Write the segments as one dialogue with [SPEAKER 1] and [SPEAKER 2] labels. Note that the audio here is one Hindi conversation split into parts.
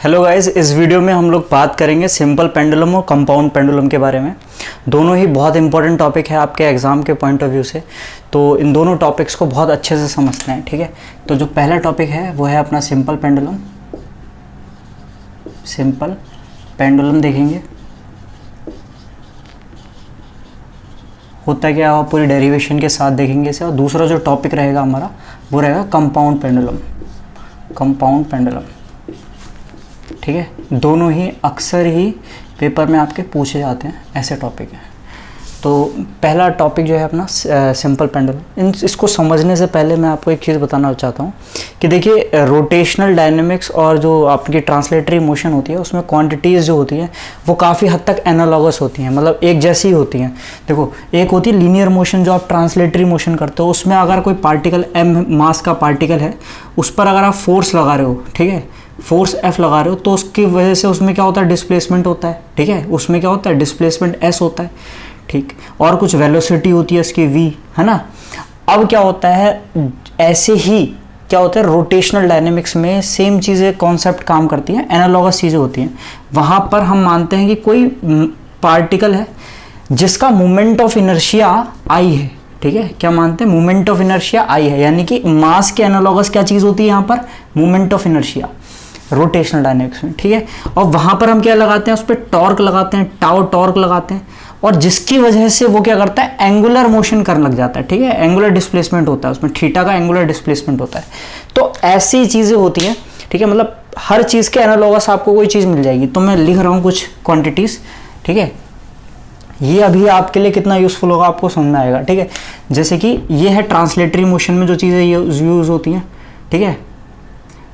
[SPEAKER 1] हेलो गाइस, इस वीडियो में हम लोग बात करेंगे सिंपल पेंडुलम और कंपाउंड पेंडुलम के बारे में। दोनों ही बहुत इंपॉर्टेंट टॉपिक है आपके एग्ज़ाम के पॉइंट ऑफ व्यू से, तो इन दोनों टॉपिक्स को बहुत अच्छे से समझते हैं। ठीक है, तो जो पहला टॉपिक है वो है अपना सिंपल पेंडुलम। सिंपल पेंडुलम देखेंगे होता क्या है, पूरी डेरिवेशन के साथ देखेंगे इसे। और दूसरा जो टॉपिक रहेगा हमारा वो रहेगा कंपाउंड पेंडुलम। कंपाउंड पेंडुलम, ठीक है, दोनों ही अक्सर ही पेपर में आपके पूछे जाते हैं, ऐसे टॉपिक हैं। तो पहला टॉपिक जो है अपना सिंपल पेंडुलम। इसको समझने से पहले मैं आपको एक चीज़ बताना चाहता हूँ कि देखिए, रोटेशनल डायनेमिक्स और जो आपकी ट्रांसलेटरी मोशन होती है उसमें क्वांटिटीज़ जो होती हैं वो काफ़ी हद तक एनालॉगस होती हैं, मतलब एक जैसी ही होती हैं। देखो, एक होती है लीनियर मोशन जो आप ट्रांसलेटरी मोशन करते हो, उसमें अगर कोई पार्टिकल m मास का पार्टिकल है, उस पर अगर आप फोर्स लगा रहे हो, ठीक है, फोर्स F लगा रहे हो, तो उसकी वजह से उसमें क्या होता है, डिस्प्लेसमेंट होता है। ठीक है, उसमें क्या होता है, डिस्प्लेसमेंट S होता है। ठीक, और कुछ वेलोसिटी होती है इसकी V, है ना। अब क्या होता है, ऐसे ही क्या होता है, रोटेशनल डायनेमिक्स में सेम चीज़ें कॉन्सेप्ट काम करती हैं, एनालॉगस चीज़ें होती हैं। वहाँ पर हम मानते हैं कि कोई पार्टिकल है जिसका मोमेंट ऑफ इनर्शिया I है। ठीक है, क्या मानते हैं, मोमेंट ऑफ इनर्शिया I है, यानी कि मास के एनालॉगस क्या चीज़ होती है यहाँ पर, moment of inertia rotational dynamics में। ठीक है, और वहाँ पर हम क्या लगाते हैं, उस पर टॉर्क लगाते हैं, टाउ टॉर्क लगाते हैं, और जिसकी वजह से वो क्या करता है, एंगुलर मोशन करने लग जाता है। ठीक है, एंगुलर डिस्प्लेसमेंट होता है उसमें, थीटा का एंगुलर डिस्प्लेसमेंट होता है। तो ऐसी चीज़ें होती हैं। ठीक है, मतलब हर चीज़ के एनालॉगस आपको कोई चीज़ मिल जाएगी। तो मैं लिख रहा हूँ कुछ क्वांटिटीज़। ठीक है, ये अभी आपके लिए कितना यूज़फुल होगा आपको समझ में आएगा। ठीक है, जैसे कि ये है ट्रांसलेटरी मोशन में जो चीज़ें यूज़ होती हैं। ठीक है,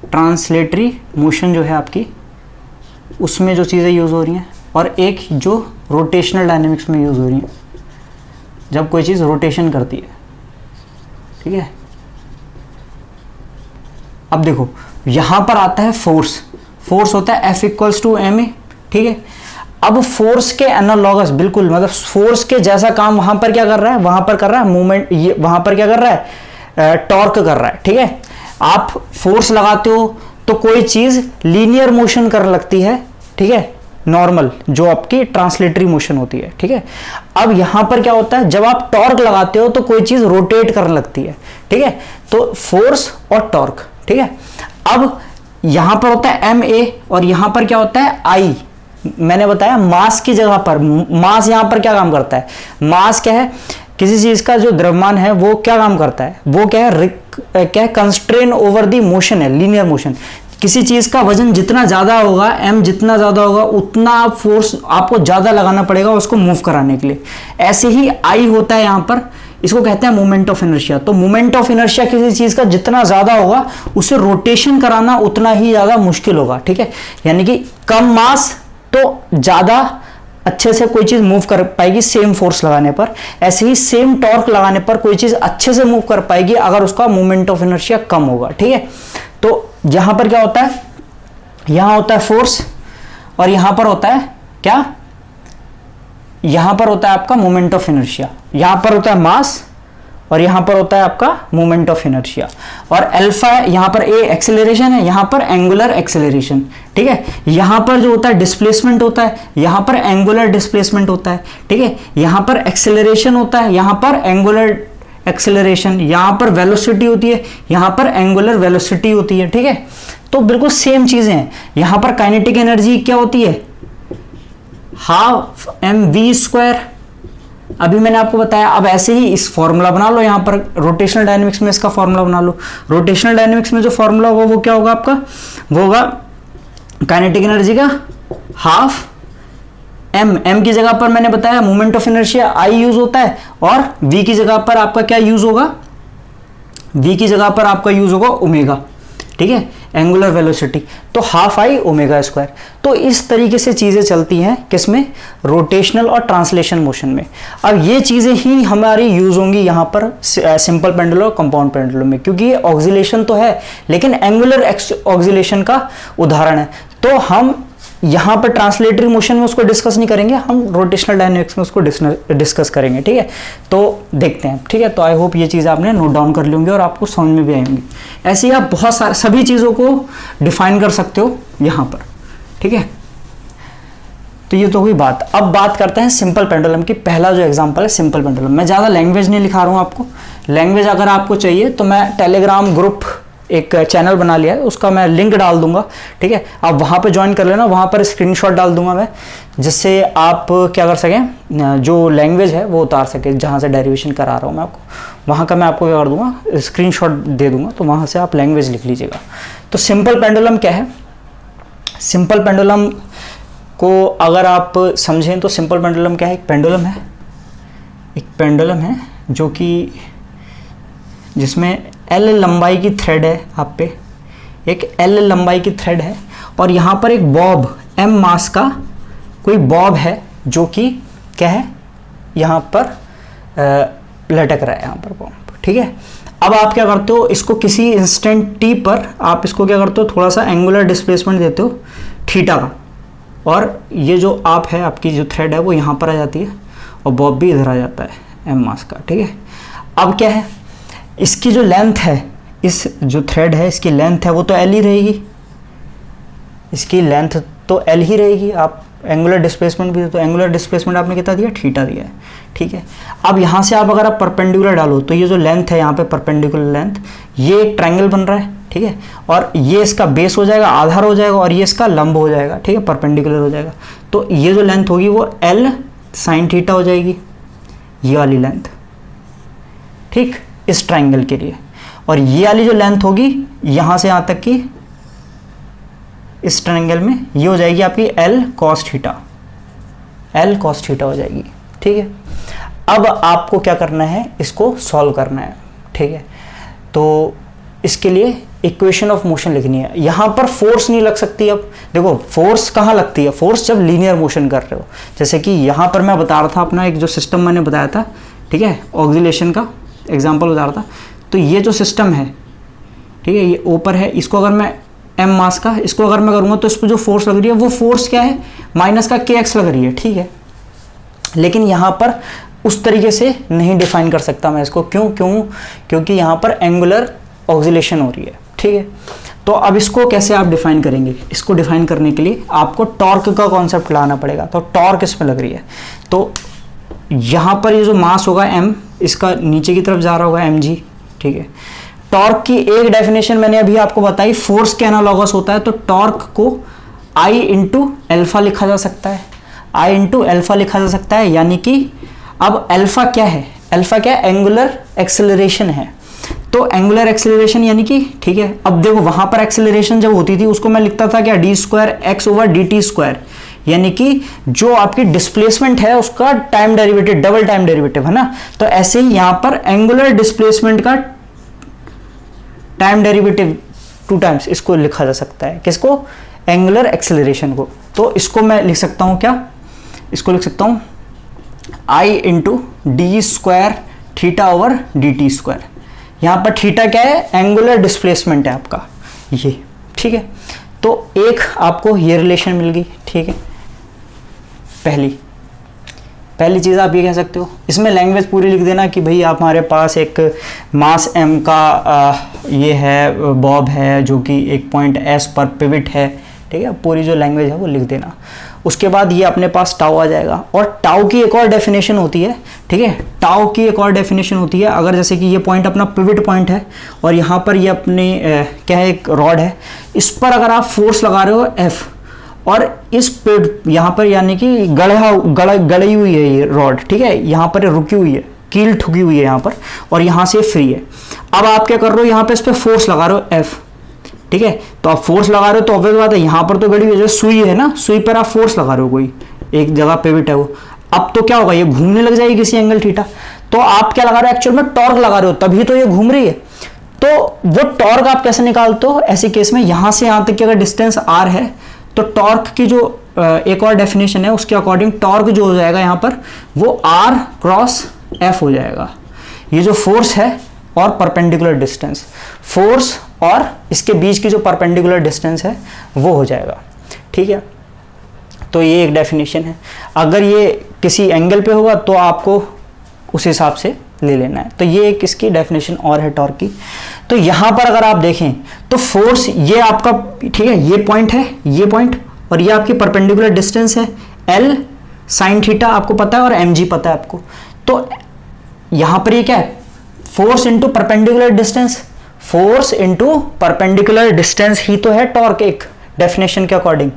[SPEAKER 1] ट्रांसलेटरी मोशन जो है आपकी, उसमें जो चीज़ें यूज़ हो रही हैं, और एक जो रोटेशनल डायनेमिक्स में यूज़ हो रही हैं, जब कोई चीज़ रोटेशन करती है। ठीक है, अब देखो यहाँ पर आता है फोर्स। फोर्स होता है F = ma। ठीक है, अब फोर्स के एनालॉगस, बिल्कुल मतलब फोर्स के जैसा काम वहाँ पर क्या कर रहा है, वहाँ पर कर रहा है मूवमेंट, ये वहाँ पर क्या कर रहा है, टॉर्क कर रहा है। ठीक है, आप फोर्स लगाते हो तो कोई चीज़ लीनियर मोशन करने लगती है। ठीक है, नॉर्मल जो आपकी ट्रांसलेटरी मोशन होती है। ठीक है, अब यहां पर क्या होता है, जब आप टॉर्क लगाते हो तो कोई चीज रोटेट करने लगती है। ठीक है, तो फोर्स और टॉर्क। ठीक है, अब यहां पर होता है ma और यहां पर क्या होता है I। मैंने बताया मास की जगह पर, मास यहां पर क्या काम करता है, मास क्या है, किसी चीज का जो द्रव्यमान है वो क्या काम करता है, वो क्या है, क्या है, कंस्ट्रेन ओवर द मोशन है, लीनियर मोशन। किसी चीज का वजन जितना ज्यादा होगा, m जितना ज्यादा होगा, उतना आप फोर्स आपको ज्यादा लगाना पड़ेगा उसको मूव कराने के लिए। ऐसे ही I होता है यहाँ पर, इसको कहते हैं मोमेंट ऑफ इनर्शिया। तो मोमेंट ऑफ इनर्शिया किसी चीज का जितना ज्यादा होगा, उसे रोटेशन कराना उतना ही ज्यादा मुश्किल होगा। ठीक है, यानी कि कम मास तो ज्यादा अच्छे से कोई चीज मूव कर पाएगी सेम फोर्स लगाने पर। ऐसे ही सेम टॉर्क लगाने पर कोई चीज अच्छे से मूव कर पाएगी अगर उसका मोमेंट ऑफ इनर्शिया कम होगा। ठीक है, तो यहां पर क्या होता है, यहां होता है फोर्स, और यहां पर होता है क्या, यहां पर होता है आपका मोमेंट ऑफ इनर्शिया। यहां पर होता है मास और यहां पर होता है आपका मोमेंट ऑफ इनर्शिया। और अल्फा, यहां पर ए एक्सेलरेशन है, यहां पर एंगुलर एक्सेलरेशन। ठीक है, यहां पर जो होता है डिस्प्लेसमेंट होता है, यहां पर एंगुलर डिस्प्लेसमेंट होता है। ठीक है, यहां पर एक्सेलरेशन होता है, यहां पर एंगुलर एक्सेलरेशन, यहां पर वेलोसिटी होती है, यहां पर एंगुलर वेलोसिटी होती है। ठीक है, तो बिल्कुल सेम चीजें हैं। यहां पर काइनेटिक एनर्जी क्या होती है, ½mv²। अभी मैंने आपको बताया। अब ऐसे ही इस फॉर्मूला बना लो, यहां पर रोटेशनल डायनेमिक्स में इसका फॉर्मूला बना लो। रोटेशनल डायनेमिक्स में जो फॉर्मूला होगा वो क्या होगा आपका, वो होगा काइनेटिक एनर्जी का ½ m की जगह पर मैंने बताया moment of inertia I use होता है, और v की जगह पर आपका क्या यूज होगा, v की जगह पर आपका यूज होगा ओमेगा। ठीक है, एंगुलर वेलोसिटी, तो ½ I⍵²। तो इस तरीके से चीजें चलती हैं किसमें, रोटेशनल और ट्रांसलेशन मोशन में। अब ये चीजें ही हमारी यूज होंगी यहाँ पर सिंपल पेंडुलम और कंपाउंड पेंडुलम में, क्योंकि ये ऑक्सिलेशन तो है लेकिन एंगुलर ऑक्सिलेशन का उदाहरण है। तो हम यहाँ पर ट्रांसलेटरी मोशन में उसको डिस्कस नहीं करेंगे, हम रोटेशनल डायनेमिक्स में उसको डिस्कस करेंगे। ठीक है, तो देखते हैं। ठीक है, तो आई होप ये चीज़ आपने नोट डाउन कर ली होंगी और आपको समझ में भी आएंगी। ऐसे ही आप बहुत सारे सभी चीज़ों को डिफाइन कर सकते हो यहाँ पर। ठीक है, तो ये तो हुई बात। अब बात करते हैं सिंपल पेंडुलम की। पहला जो एग्जांपल है सिंपल पेंडुलम, मैं ज़्यादा लैंग्वेज नहीं लिखा रहा हूँ आपको। लैंग्वेज अगर आपको चाहिए तो मैं टेलीग्राम ग्रुप एक चैनल बना लिया है, उसका मैं लिंक डाल दूंगा, ठीक है, आप वहाँ पे ज्वाइन कर लेना, वहाँ पर स्क्रीनशॉट डाल दूंगा मैं, जिससे आप क्या कर सकें, जो लैंग्वेज है वो उतार सके, जहाँ से डेरिवेशन करा रहा हूँ मैं आपको, वहाँ का मैं आपको क्या कर दूंगा, स्क्रीनशॉट दे दूंगा, तो वहाँ से आप लैंग्वेज लिख लीजिएगा। तो सिंपल पेंडुलम क्या है? सिंपल पेंडुलम को अगर आप समझें तो सिंपल पेंडुलम क्या है? एक पेंडुलम है जो कि जिसमें L लंबाई की थ्रेड है, आप पे एक L लंबाई की थ्रेड है, और यहाँ पर एक बॉब M मास का कोई बॉब है जो कि क्या है, यहाँ पर लटक रहा है, यहाँ पर बॉब, ठीक है। अब आप क्या करते हो, इसको किसी इंस्टेंट t पर आप इसको क्या करते हो, थोड़ा सा एंगुलर डिस्प्लेसमेंट देते हो थीटा का, और ये जो आप है, आपकी जो थ्रेड है वो यहाँ पर आ जाती है, और बॉब भी इधर आ जाता है M मास का, ठीक है। अब क्या है, इसकी जो लेंथ है, इस जो थ्रेड है इसकी लेंथ है वो तो L ही रहेगी, इसकी लेंथ तो L ही रहेगी। आप एंगुलर डिस्प्लेसमेंट भी, तो एंगुलर डिस्प्लेसमेंट आपने कितना दिया, थीटा दिया है, ठीक है। अब यहाँ से आप अगर आप परपेंडिकुलर डालो तो ये जो लेंथ है यहाँ पे परपेंडिकुलर लेंथ, ये एक ट्रायंगल बन रहा है, ठीक है, और ये इसका बेस हो जाएगा, आधार हो जाएगा, और ये इसका लंब हो जाएगा, ठीक है, परपेंडिकुलर हो जाएगा। तो ये जो लेंथ होगी वो L साइन थीटा हो जाएगी, ये वाली लेंथ, ठीक, इस ट्रायंगल के लिए। और ये वाली जो लेंथ होगी यहाँ से यहाँ तक की इस ट्रायंगल में, ये हो जाएगी आपकी L cos theta, L cos theta हो जाएगी, ठीक है। अब आपको क्या करना है, इसको सॉल्व करना है, ठीक है। तो इसके लिए इक्वेशन ऑफ मोशन लिखनी है। यहाँ पर फोर्स नहीं लग सकती। अब देखो फोर्स कहाँ लगती है, फोर्स जब लीनियर मोशन कर रहे हो, जैसे कि यहाँ पर मैं बता रहा था अपना एक जो सिस्टम मैंने बताया था, ठीक है, ऑक्सीलेशन का एग्जाम्पल बता रहा था। तो ये जो सिस्टम है, ठीक है, ये ऊपर है, इसको अगर मैं M मास का, इसको अगर मैं करूँगा तो इस पर जो फोर्स लग रही है वो फोर्स क्या है, माइनस का kx लग रही है, ठीक है। लेकिन यहाँ पर उस तरीके से नहीं डिफाइन कर सकता मैं इसको, क्योंकि यहाँ पर एंगुलर ऑक्सीलेशन हो रही है, ठीक है। तो अब इसको कैसे आप डिफाइन करेंगे, इसको डिफाइन करने के लिए आपको टॉर्क का कॉन्सेप्ट लाना पड़ेगा। तो टॉर्क इसमें लग रही है, तो यहाँ पर ये जो मास होगा m, इसका नीचे की तरफ जा रहा होगा mg, ठीक है। टॉर्क की एक डेफिनेशन मैंने अभी आपको बताई, फोर्स के एनालॉगस होता है। तो टॉर्क को I इंटू एल्फा लिखा जा सकता है, I इंटू एल्फा लिखा जा सकता है, यानी कि अब एल्फा क्या है, एल्फा क्या है, एंगुलर एक्सेलरेशन है। तो एंगुलर एक्सेलरेशन यानी कि, ठीक है, अब देखो वहां पर एक्सेलरेशन जब होती थी उसको मैं लिखता था क्या, D square x over D T square, यानी कि जो आपकी डिस्प्लेसमेंट है उसका time derivative, double time derivative है ना। तो ऐसे ही यहां पर एंगुलर डिस्प्लेसमेंट का टाइम डेरिवेटिव 2 टाइम्स इसको लिखा जा सकता है, किसको, एंगुलर एक्सेलरेशन को। तो इसको मैं लिख सकता हूं क्या, इसको लिख सकता हूं I into D square theta over D T square. यहां पर थीटा क्या है, एंगुलर डिस्प्लेसमेंट है आपका ये, ठीक है। तो एक आपको ये रिलेशन मिल गई, ठीक है। पहली चीज़ आप ये कह सकते हो, इसमें लैंग्वेज पूरी लिख देना कि भाई आप हमारे पास एक मास m का ये है, बॉब है जो कि एक पॉइंट S पर पिविट है, ठीक है, पूरी जो लैंग्वेज है वो लिख देना। उसके बाद ये अपने पास टाउ आ जाएगा, और टाउ की एक और डेफिनेशन होती है, ठीक है, टाउ की एक और डेफिनेशन होती है। अगर जैसे कि ये पॉइंट अपना पिविट पॉइंट है और यहाँ पर ये अपने क्या है, एक रॉड है, इस पर अगर आप फोर्स लगा रहे हो F, और इस पे यहाँ पर यानी कि गड़ी हुई है ये रॉड, ठीक है, यहाँ पर रुकी हुई है, कील ठुकी हुई है यहाँ पर, और यहाँ से फ्री है। अब आप क्या कर रहे हो, यहाँ पे इस पर फोर्स लगा रहे हो F, ठीक है। तो आप फोर्स लगा रहे हो तो ऑब्वियस बात है, यहाँ पर तो गड़ी हुई है, जो सुई है ना, सुई पर आप फोर्स लगा रहे हो, कोई एक जगह पिविट है वो। अब तो क्या होगा, ये घूमने लग जाएगी किसी एंगल थीटा। तो आप क्या लगा रहे हो, एक्चुअल में टॉर्क लगा रहे हो, तभी तो ये घूम रही है। तो वो टॉर्क आप कैसे निकालते हो ऐसे केस में, यहाँ से यहाँ तक की अगर डिस्टेंस r है, तो टॉर्क की जो एक और डेफिनेशन है उसके अकॉर्डिंग टॉर्क जो हो जाएगा यहाँ पर वो r क्रॉस f हो जाएगा। ये जो फोर्स है और परपेंडिकुलर डिस्टेंस, फोर्स और इसके बीच की जो परपेंडिकुलर डिस्टेंस है वो हो जाएगा, ठीक है। तो ये एक डेफिनेशन है। अगर ये किसी एंगल पे होगा तो आपको उस हिसाब से ले लेना है। तो ये एक इसकी डेफिनेशन और है टॉर्क की। तो यहाँ पर अगर आप देखें तो फोर्स ये आपका, ठीक है, ये पॉइंट है, ये पॉइंट और ये आपकी परपेंडिकुलर डिस्टेंस है L साइन थीटा आपको पता है और mg पता है आपको। तो यहां पर ये क्या है, force into perpendicular distance, force into perpendicular distance ही तो है टॉर्क एक डेफिनेशन के अकॉर्डिंग,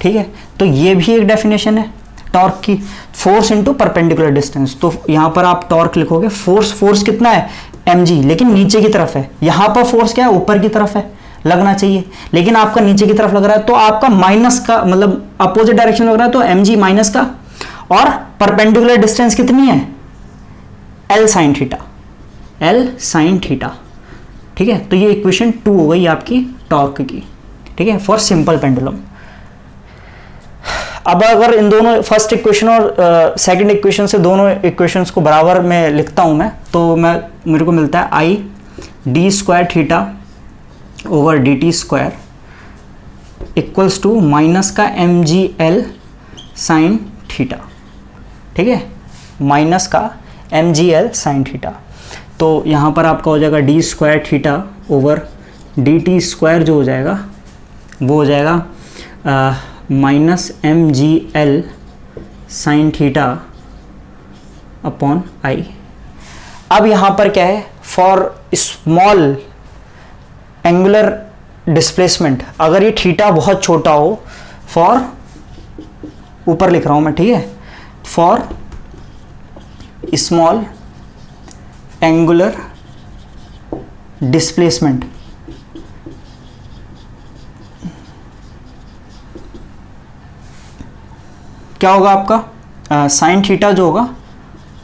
[SPEAKER 1] ठीक है। तो ये भी एक डेफिनेशन है टॉर्क की, फोर्स इंटू परपेंडिकुलर डिस्टेंस। तो यहां पर आप टॉर्क लिखोगे, फोर्स कितना है mg, लेकिन नीचे की तरफ है। यहां पर फोर्स क्या है, ऊपर की तरफ है, लगना चाहिए, लेकिन आपका नीचे की तरफ लग रहा है, तो आपका माइनस का मतलब अपोजिट डायरेक्शन लग रहा है, तो mg माइनस का, और परपेंडिकुलर डिस्टेंस कितनी है L sine theta, L sign theta, ठीक है। तो ये इक्वेशन 2 हो गई आपकी टॉर्क की, ठीक है, फॉर सिंपल पेंडुलम। अब अगर इन दोनों फर्स्ट इक्वेशन और सेकंड इक्वेशन से दोनों इक्वेशंस को बराबर में लिखता हूं मैं, तो मेरे को मिलता है I D square theta over D T square equals to minus का M G L sine theta, ठीक है, माइनस का M G L sine theta. तो यहाँ पर आपका हो जाएगा D square theta over D T square, जो हो जाएगा वो हो जाएगा minus M G L sine theta upon I. अब यहाँ पर क्या है, फॉर स्मॉल एंगुलर डिस्प्लेसमेंट, अगर ये थीटा बहुत छोटा हो, फॉर ऊपर लिख रहा हूँ मैं, ठीक है, फॉर स्मॉल एंगुलर डिस्प्लेसमेंट, क्या होगा आपका साइन थीटा जो होगा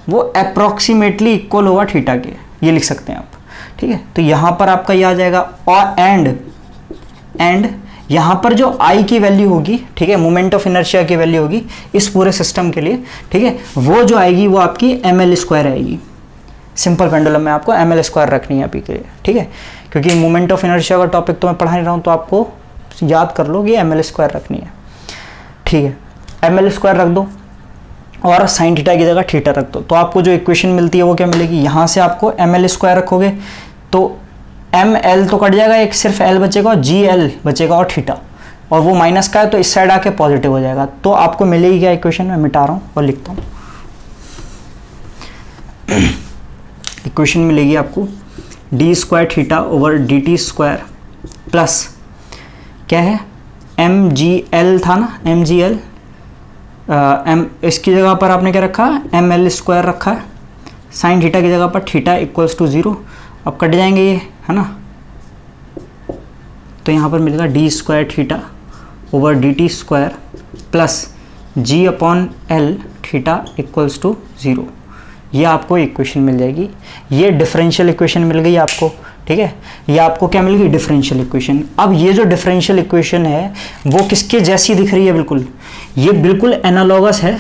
[SPEAKER 1] वो अप्रॉक्सीमेटली इक्वल होगा थीटा के, ये लिख सकते हैं आप, ठीक है। तो यहां पर आपका ये आ जाएगा, और एंड यहां पर जो आई की वैल्यू होगी, ठीक है, मोमेंट ऑफ इनर्शिया की वैल्यू होगी इस पूरे सिस्टम के लिए, ठीक है, वो जो आएगी वो आपकी ml स्क्वायर आएगी। सिंपल पेंडुलम में आपको ml स्क्वायर रखनी है अभी के लिए, ठीक है, क्योंकि मोमेंट ऑफ इनर्शिया का टॉपिक तो मैं पढ़ा नहीं रहा हूं, तो आपको याद कर लो कि ml स्क्वायर रखनी है, ठीक है। ml स्क्वायर रख दो और साइन थीटा की जगह थीटा रख दो, तो आपको जो इक्वेशन मिलती है वो क्या मिलेगी, यहाँ से आपको ml स्क्वायर रखोगे तो ml तो कट जाएगा, एक सिर्फ l बचेगा और gl बचेगा और थीटा, और वो माइनस का है तो इस साइड आके पॉजिटिव हो जाएगा। तो आपको मिलेगी क्या इक्वेशन, मैं मिटा रहा हूँ और लिखता हूँ। इक्वेशन मिलेगी आपको D square theta over D T square plus क्या है एम जी एल था ना, एम जी एल, इसकी जगह पर आपने क्या रखा, एम एल स्क्वायर रखा है, साइन थीटा की जगह पर थीटा इक्वल्स टू 0। अब कट जाएंगे ये, है ना, तो यहाँ पर मिलेगा d square theta over D T square plus g upon l theta equals to 0। ये आपको इक्वेशन मिल जाएगी, ये डिफरेंशियल इक्वेशन मिल गई आपको, ठीक है। ये आपको क्या मिल गई, डिफरेंशियल इक्वेशन। अब ये जो डिफरेंशियल इक्वेशन है वो किसके जैसी दिख रही है, बिल्कुल, ये बिल्कुल एनालॉगस है,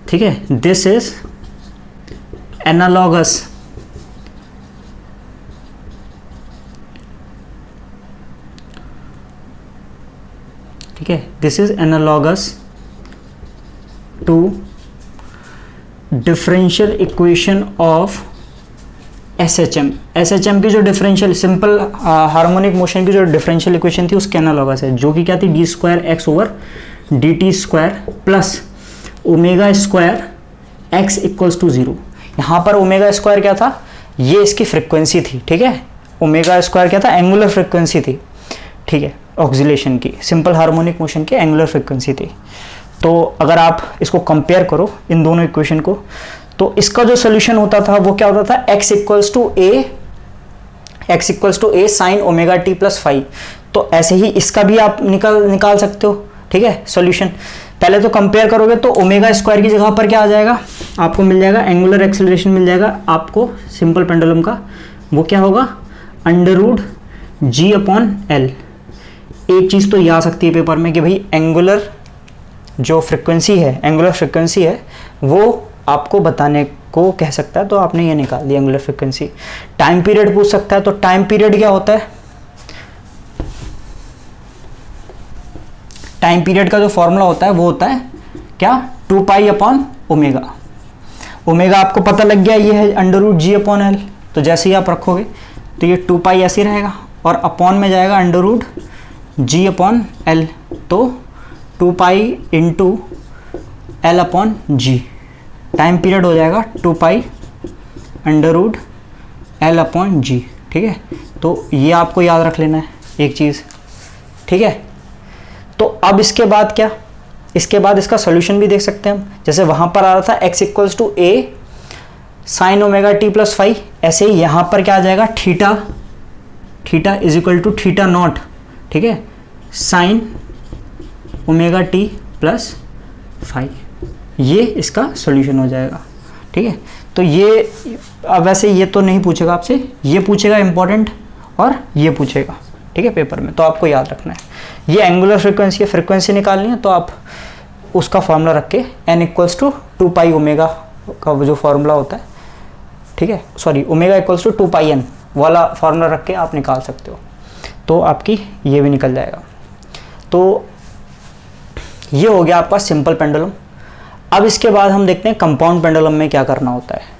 [SPEAKER 1] ठीक है, दिस इज एनालॉगस, ठीक है, this is analogous to differential equation of SHM। SHM की जो डिफरेंशियल सिंपल हार्मोनिक मोशन की जो डिफरेंशियल इक्वेशन थी उसके एनालॉगस है, जो कि क्या थी, d square x over D T square plus omega square x equals to 0। यहाँ पर ओमेगा स्क्वायर क्या था, ये इसकी फ्रिक्वेंसी थी, ठीक है, ओमेगा स्क्वायर क्या था, एंगुलर फ्रिक्वेंसी थी, ठीक है, ऑक्सिलेशन की, सिंपल हार्मोनिक मोशन की एंगुलर फ्रिक्वेंसी थी। तो अगर आप इसको कंपेयर करो इन दोनों इक्वेशन को, तो इसका जो सोल्यूशन होता था वो क्या होता था, x equals to A sine omega t plus 5। तो ऐसे ही इसका भी आप निकाल सकते हो, ठीक है, सॉल्यूशन। पहले तो कंपेयर करोगे तो ओमेगा स्क्वायर की जगह पर क्या आ जाएगा, आपको मिल जाएगा एंगुलर एक्सेलरेशन मिल जाएगा आपको सिंपल पेंडुलम का, वो क्या होगा, अंडर g अपॉन एल। एक चीज़ तो ये आ सकती है पेपर में कि भाई एंगुलर जो फ्रिक्वेंसी है, एंगुलर फ्रिक्वेंसी है वो आपको बताने को कह सकता है, तो आपने ये निकाल दिया एंगुलर फ्रिक्वेंसी। टाइम पीरियड पूछ सकता है, तो टाइम पीरियड क्या होता है, टाइम पीरियड का जो फॉर्मूला होता है वो होता है क्या, 2 पाई अपॉन ओमेगा। ओमेगा आपको पता लग गया, ये है under root G upon L, तो जैसे ही आप रखोगे तो ये 2 पाई ऐसे रहेगा और अपॉन में जाएगा under root G upon L, तो 2 pi into L upon G, time period हो जाएगा 2 pi under root L upon G. ठीक है, तो ये आपको याद रख लेना है एक चीज़। ठीक है, तो अब इसके बाद क्या, इसके बाद इसका सोल्यूशन भी देख सकते हैं हम। जैसे वहाँ पर आ रहा था x equals to A sine omega t plus five, ऐसे ही यहाँ पर क्या आ जाएगा, theta, theta is equal to theta naught. ठीक है, sine omega t plus five, ये इसका सॉल्यूशन हो जाएगा। ठीक है, तो ये अब वैसे ये तो नहीं पूछेगा आपसे, ये पूछेगा इंपॉर्टेंट और ये पूछेगा। ठीक है, पेपर में, तो आपको याद रखना है। ये एंगुलर फ्रीक्वेंसी है, फ्रीक्वेंसी निकालनी है तो आप उसका फॉर्मूला रख के n equals to 2 pi omega का जो फॉर्मूला होता है, ठीक है, sorry omega equals to 2 pi n वाला फॉर्मूला रख के आप निकाल सकते हो, तो आपकी ये भी निकल जाएगा। तो ये हो गया आपका सिंपल पेंडुलम। अब इसके बाद हम देखते हैं कंपाउंड पेंडुलम में क्या करना होता है।